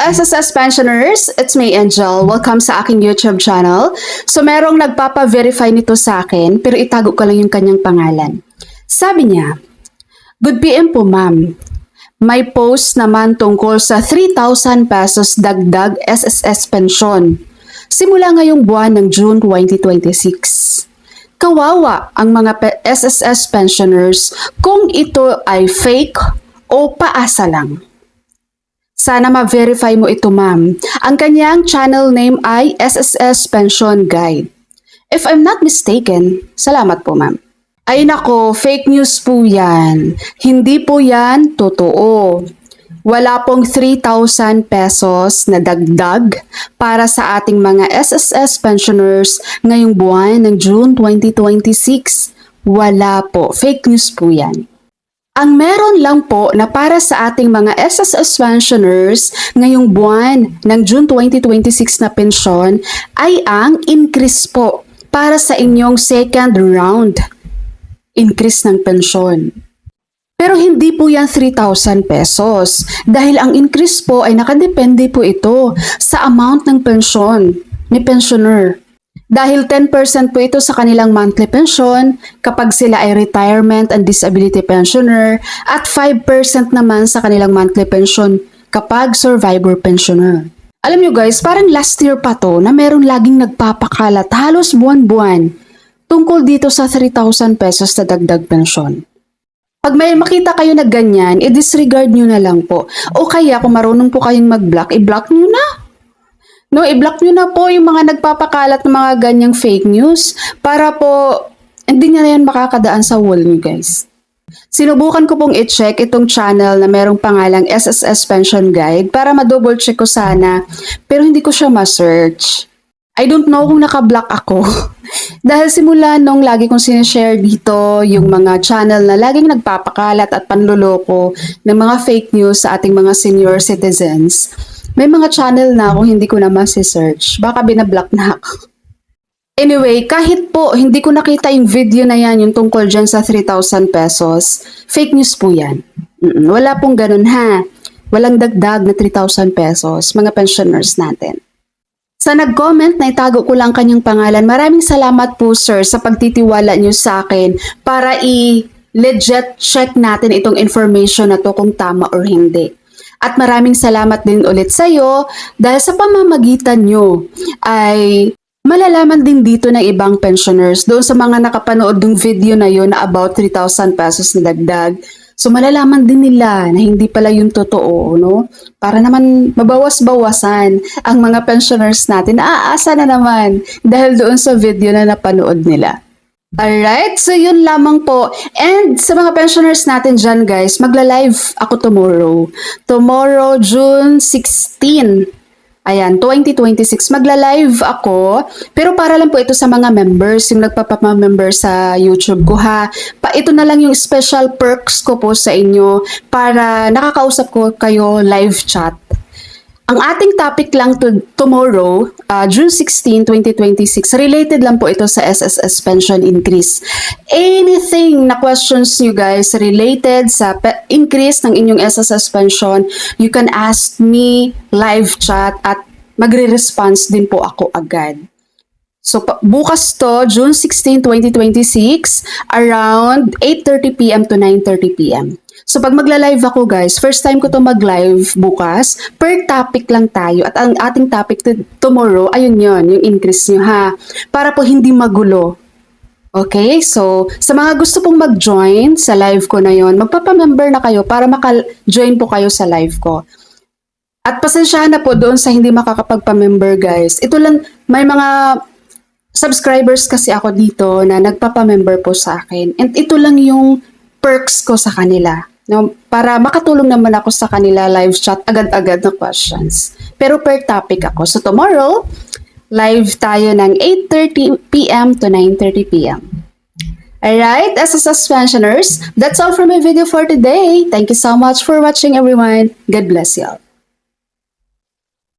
SSS pensioners, it's me Angel. Welcome sa aking YouTube channel. So merong nagpapa-verify nito sa akin pero itago ko lang yung kanyang pangalan. Sabi niya, "Good PM po ma'am. May post naman tungkol sa 3,000 pesos dagdag SSS pension. Simula ngayong buwan ng June 2026. Kawawa ang mga SSS pensioners kung ito ay fake o paasa lang. Sana ma-verify mo ito ma'am. Ang kanyang channel name ay SSS Pension Guide. If I'm not mistaken, salamat po ma'am." Ay nako, fake news po yan. Hindi po yan totoo. Wala pong 3,000 pesos na dagdag para sa ating mga SSS pensioners ngayong buwan ng June 2026. Wala po. Fake news po yan. Ang meron lang po na para sa ating mga SSS pensioners ngayong buwan ng June 2026 na pensyon ay ang increase po para sa inyong second round increase ng pensyon. Pero hindi po yan 3,000 pesos dahil ang increase po ay nakadepende po ito sa amount ng pensyon ni pensioner. Dahil 10% po ito sa kanilang monthly pension kapag sila ay retirement and disability pensioner at 5% naman sa kanilang monthly pension kapag survivor pensioner. Alam nyo guys, parang last year pa to na meron laging nagpapakalat halos buwan-buwan tungkol dito sa 3,000 pesos na dagdag pensyon. Pag may makita kayo na ganyan, i-disregard nyo na lang po. O kaya kung marunong po kayong mag-block, i-block nyo na. No, i-block nyo na po yung mga nagpapakalat ng mga ganyang fake news para po hindi na yan makakadaan sa wall nyo guys. Sinubukan ko pong i-check itong channel na merong pangalang SSS Pension Guide para ma-double check ko sana pero hindi ko siya ma-search. I don't know kung naka-block ako. Dahil simula nung lagi kong sinishare dito yung mga channel na laging nagpapakalat at panloloko ng mga fake news sa ating mga senior citizens, may mga channel na ako hindi ko na masi-search. Baka binablock na ako. Anyway, kahit po hindi ko nakita yung video na yan, yung tungkol dyan sa 3,000 pesos, fake news po yan. Wala pong ganun ha. Walang dagdag na 3,000 pesos, mga pensioners natin. Sa nag-comment na itago ko lang kanyang pangalan, maraming salamat po sir sa pagtitiwala niyo sa akin para i-legit check natin itong information na to kung tama or hindi. At maraming salamat din ulit sa iyo dahil sa pamamagitan nyo ay malalaman din dito ng ibang pensioners doon sa mga nakapanood ng video na yon na about 3,000 pesos na dagdag. So malalaman din nila na hindi pala yung totoo, no? Para naman mabawas-bawasan ang mga pensioners natin na aasa na naman dahil doon sa video na napanood nila. Alright, so yun lamang po. And sa mga pensioners natin dyan guys, magla-live ako tomorrow. Tomorrow, June 16. Ayan, 2026. Magla-live ako. Pero para lang po ito sa mga members, yung nagpapamember sa YouTube ko ha. Ito na lang yung special perks ko po sa inyo para nakakausap ko kayo live chat. Ang ating topic lang tomorrow, June 16, 2026, related lang po ito sa SSS pension increase. Anything na questions nyo guys related sa increase ng inyong SSS pension, you can ask me live chat at magre-response din po ako agad. So bukas to, June 16, 2026, around 8:30 PM to 9:30 PM. So pag magla-live ako guys, first time ko to mag-live bukas, per topic lang tayo. At ang ating topic tomorrow, ayun yon, yung increase nyo ha. Para po hindi magulo. Okay, so sa mga gusto pong mag-join sa live ko na yon, magpapamember na kayo para maka-join po kayo sa live ko. At pasensyahan na po doon sa hindi makakapagpamember guys. Ito lang, may mga subscribers kasi ako dito na nagpapamember po sa akin. And ito lang yung perks ko sa kanila. No, para makatulong naman ako sa kanila live chat agad-agad na questions. Pero per topic ako. So tomorrow, live tayo ng 8:30 PM to 9:30 PM. Alright, SSS pensioners, that's all for my video for today. Thank you so much for watching everyone. God bless you all.